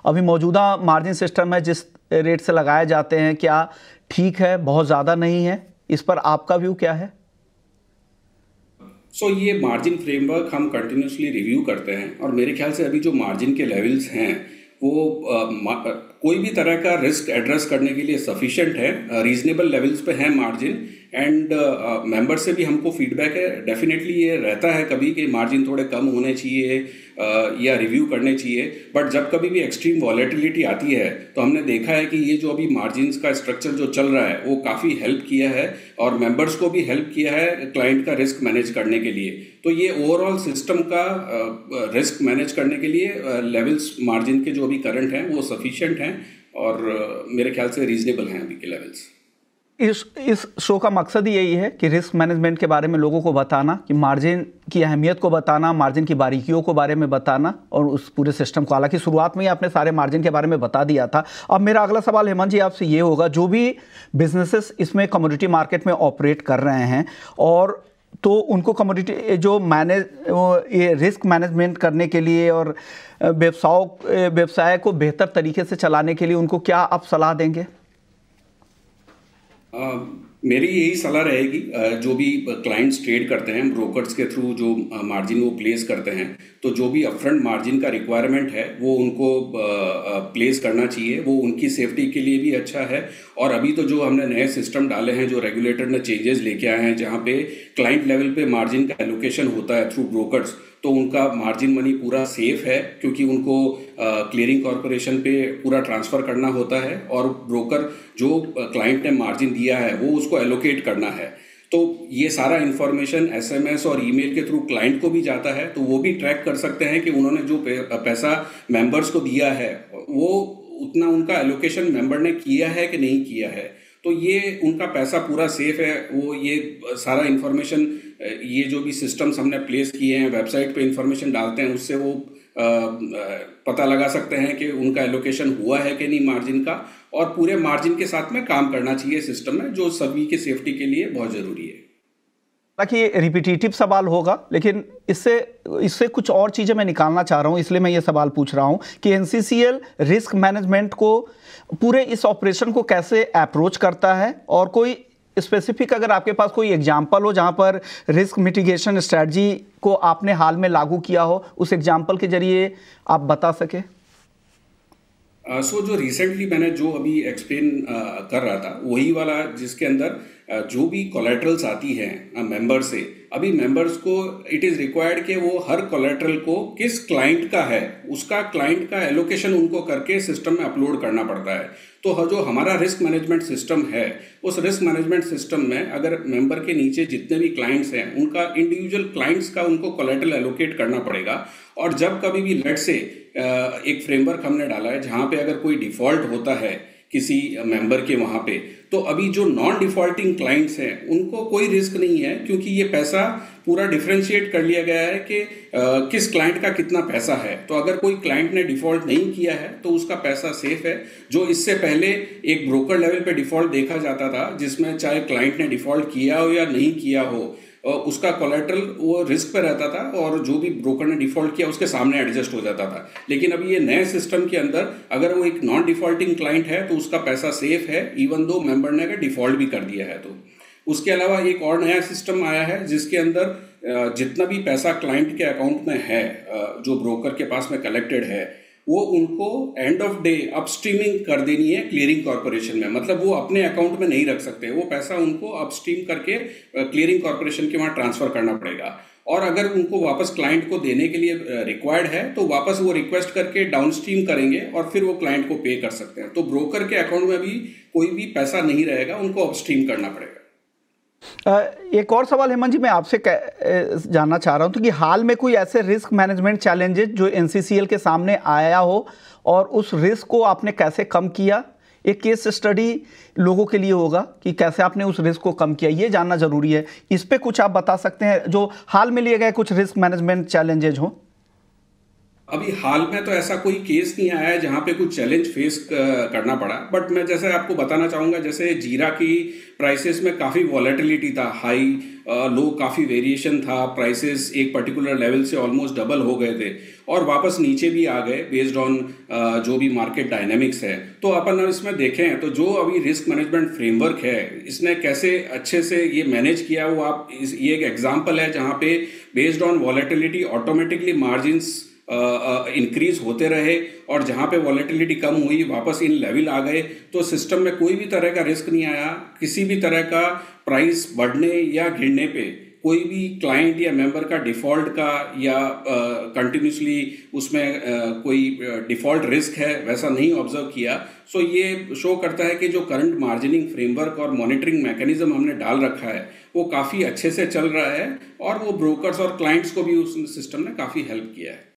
अभी मौजूदा margin system है जिस रेट से लगाए जाते हैं, क्या ठीक है, बहुत ज़्यादा नहीं है? इस पर आपका व्यू क्या है? ये मार्जिन फ्रेमवर्क हम कंटिन्यूसली रिव्यू करते हैं और मेरे ख्याल से अभी जो मार्जिन के लेवल्स हैं वो कोई भी तरह का रिस्क एड्रेस करने के लिए सफिशिएंट है, रीजनेबल लेवल्स पे है मार्जिन। एंड मेंबर से भी हमको फीडबैक है, डेफिनेटली ये रहता है कभी कि मार्जिन थोड़े कम होने चाहिए या रिव्यू करने चाहिए। बट जब कभी भी एक्सट्रीम वॉलेटिलिटी आती है तो हमने देखा है कि ये जो अभी मार्जिन्स का स्ट्रक्चर जो चल रहा है वो काफ़ी हेल्प किया है और मेंबर्स को भी हेल्प किया है क्लाइंट का रिस्क मैनेज करने के लिए। तो ये ओवरऑल सिस्टम का रिस्क मैनेज करने के लिए लेवल्स मार्जिन के जो अभी करंट हैं वो सफिशिएंट हैं और मेरे ख्याल से रीजनेबल हैं अभी के लेवल्स। इस शो का मकसद ही यही है कि रिस्क मैनेजमेंट के बारे में लोगों को बताना, कि मार्जिन की अहमियत को बताना, मार्जिन की बारीकियों को बारे में बताना और उस पूरे सिस्टम को। हालांकि शुरुआत में ही आपने सारे मार्जिन के बारे में बता दिया था। अब मेरा अगला सवाल हेमंत जी आपसे ये होगा, जो भी बिजनेसेस इसमें कमोडिटी मार्केट में ऑपरेट कर रहे हैं और तो उनको कमोडिटी जो ये रिस्क मैनेजमेंट करने के लिए और व्यवसाय को बेहतर तरीके से चलाने के लिए उनको क्या आप सलाह देंगे? मेरी यही सलाह रहेगी, जो भी क्लाइंट्स ट्रेड करते हैं ब्रोकर्स के थ्रू जो मार्जिन वो प्लेस करते हैं, तो जो भी अपफ्रंट मार्जिन का रिक्वायरमेंट है वो उनको प्लेस करना चाहिए। वो उनकी सेफ्टी के लिए भी अच्छा है। और अभी तो जो हमने नए सिस्टम डाले हैं, जो रेगुलेटर ने चेंजेस लेके आए हैं, जहाँ पे क्लाइंट लेवल पे मार्जिन का एलोकेशन होता है थ्रू ब्रोकर्स, तो उनका मार्जिन मनी पूरा सेफ है क्योंकि उनको क्लियरिंग कॉरपोरेशन पे पूरा ट्रांसफ़र करना होता है और ब्रोकर जो क्लाइंट ने मार्जिन दिया है वो उसको एलोकेट करना है। तो ये सारा इन्फॉर्मेशन एसएमएस और ईमेल के थ्रू क्लाइंट को भी जाता है, तो वो भी ट्रैक कर सकते हैं कि उन्होंने जो पैसा मेंबर्स को दिया है वो उतना उनका एलोकेशन मेंबर ने किया है कि नहीं किया है। तो ये उनका पैसा पूरा सेफ है। वो ये सारा इन्फॉर्मेशन, ये जो भी सिस्टम्स हमने प्लेस किए हैं, वेबसाइट पे इन्फॉर्मेशन डालते हैं, उससे वो पता लगा सकते हैं कि उनका एलोकेशन हुआ है कि नहीं मार्जिन का। और पूरे मार्जिन के साथ में काम करना चाहिए सिस्टम में, जो सभी के सेफ्टी के लिए बहुत ज़रूरी है। हालांकि रिपीटेटिव सवाल होगा, लेकिन इससे कुछ और चीज़ें मैं निकालना चाह रहा हूँ, इसलिए मैं ये सवाल पूछ रहा हूँ कि एनसीसीएल रिस्क मैनेजमेंट को, पूरे इस ऑपरेशन को कैसे अप्रोच करता है, और कोई स्पेसिफिक अगर आपके पास कोई एग्जांपल हो जहाँ पर रिस्क मिटिगेशन स्ट्रेटजी को आपने हाल में लागू किया हो, उस एग्जांपल के जरिए आप बता सके। जो रिसेंटली मैंने जो अभी एक्सप्लेन कर रहा था वही वाला, जिसके अंदर जो भी कोलेटरल्स आती हैं मेंबर से, अभी मेंबर्स को इट इज़ रिक्वायर्ड कि वो हर कोलेटरल को किस क्लाइंट का है उसका क्लाइंट का एलोकेशन उनको करके सिस्टम में अपलोड करना पड़ता है। तो जो हमारा रिस्क मैनेजमेंट सिस्टम है, उस रिस्क मैनेजमेंट सिस्टम में अगर मेंबर के नीचे जितने भी क्लाइंट्स हैं उनका इंडिविजुअल क्लाइंट्स का उनको कोलेटरल एलोकेट करना पड़ेगा। और जब कभी भी लेट से एक फ्रेमवर्क हमने डाला है जहाँ पे अगर कोई डिफ़ॉल्ट होता है किसी मेंबर के वहाँ पे, तो अभी जो नॉन डिफ़ॉल्टिंग क्लाइंट्स हैं उनको कोई रिस्क नहीं है, क्योंकि ये पैसा पूरा डिफ्रेंशिएट कर लिया गया है कि किस क्लाइंट का कितना पैसा है। तो अगर कोई क्लाइंट ने डिफ़ॉल्ट नहीं किया है तो उसका पैसा सेफ है। जो इससे पहले एक ब्रोकर लेवल पे डिफ़ॉल्ट देखा जाता था, जिसमें चाहे क्लाइंट ने डिफ़ॉल्ट किया हो या नहीं किया हो, उसका कोलेटरल वो रिस्क पे रहता था और जो भी ब्रोकर ने डिफ़ॉल्ट किया उसके सामने एडजस्ट हो जाता था। लेकिन अभी ये नए सिस्टम के अंदर अगर वो एक नॉन डिफ़ॉल्टिंग क्लाइंट है तो उसका पैसा सेफ है, इवन दो मेंबर ने अगर डिफ़ॉल्ट भी कर दिया है तो। उसके अलावा एक और नया सिस्टम आया है जिसके अंदर जितना भी पैसा क्लाइंट के अकाउंट में है, जो ब्रोकर के पास में कलेक्टेड है, वो उनको एंड ऑफ डे अपस्ट्रीमिंग कर देनी है क्लियरिंग कॉरपोरेशन में। मतलब वो अपने अकाउंट में नहीं रख सकते, वो पैसा उनको अपस्ट्रीम करके क्लियरिंग कॉरपोरेशन के वहाँ ट्रांसफ़र करना पड़ेगा। और अगर उनको वापस क्लाइंट को देने के लिए रिक्वायर्ड है तो वापस वो रिक्वेस्ट करके डाउनस्ट्रीम करेंगे और फिर वो क्लाइंट को पे कर सकते हैं। तो ब्रोकर के अकाउंट में भी कोई भी पैसा नहीं रहेगा, उनको अपस्ट्रीम करना पड़ेगा। एक और सवाल हेमंत जी मैं आपसे जानना चाह रहा हूं, तो कि हाल में कोई ऐसे रिस्क मैनेजमेंट चैलेंजेस जो एनसीसीएल के सामने आया हो और उस रिस्क को आपने कैसे कम किया? एक केस स्टडी लोगों के लिए होगा कि कैसे आपने उस रिस्क को कम किया, ये जानना जरूरी है। इस पे कुछ आप बता सकते हैं जो हाल में लिए गए कुछ रिस्क मैनेजमेंट चैलेंजेज हो? अभी हाल में तो ऐसा कोई केस नहीं आया है जहाँ पे कुछ चैलेंज फेस करना पड़ा। बट मैं जैसे आपको बताना चाहूँगा, जैसे जीरा की प्राइसेस में काफ़ी वॉलेटिलिटी था, हाई लो काफ़ी वेरिएशन था, प्राइसेस एक पर्टिकुलर लेवल से ऑलमोस्ट डबल हो गए थे। और वापस नीचे भी आ गए बेस्ड ऑन जो भी मार्केट डायनेमिक्स है। तो अपन इसमें देखें तो जो अभी रिस्क मैनेजमेंट फ्रेमवर्क है इसने कैसे अच्छे से ये मैनेज किया, वो आप ये एक एग्जांपल है जहां पे based on volatility automatically margins increase होते रहे, और जहां पे वॉलेटिलिटी कम हुई वापस इन लेवल आ गए, तो सिस्टम में कोई भी तरह का रिस्क नहीं आया। किसी भी तरह का प्राइस बढ़ने या गिरने पे कोई भी क्लाइंट या मेंबर का डिफॉल्ट का या कंटिन्यूसली उसमें कोई डिफॉल्ट रिस्क है वैसा नहीं ऑब्जर्व किया। सो ये शो करता है कि जो करंट मार्जिनिंग फ्रेमवर्क और मॉनिटरिंग मैकेनिज्म हमने डाल रखा है वो काफ़ी अच्छे से चल रहा है, और वो ब्रोकर्स और क्लाइंट्स को भी उस सिस्टम ने काफ़ी हेल्प किया है।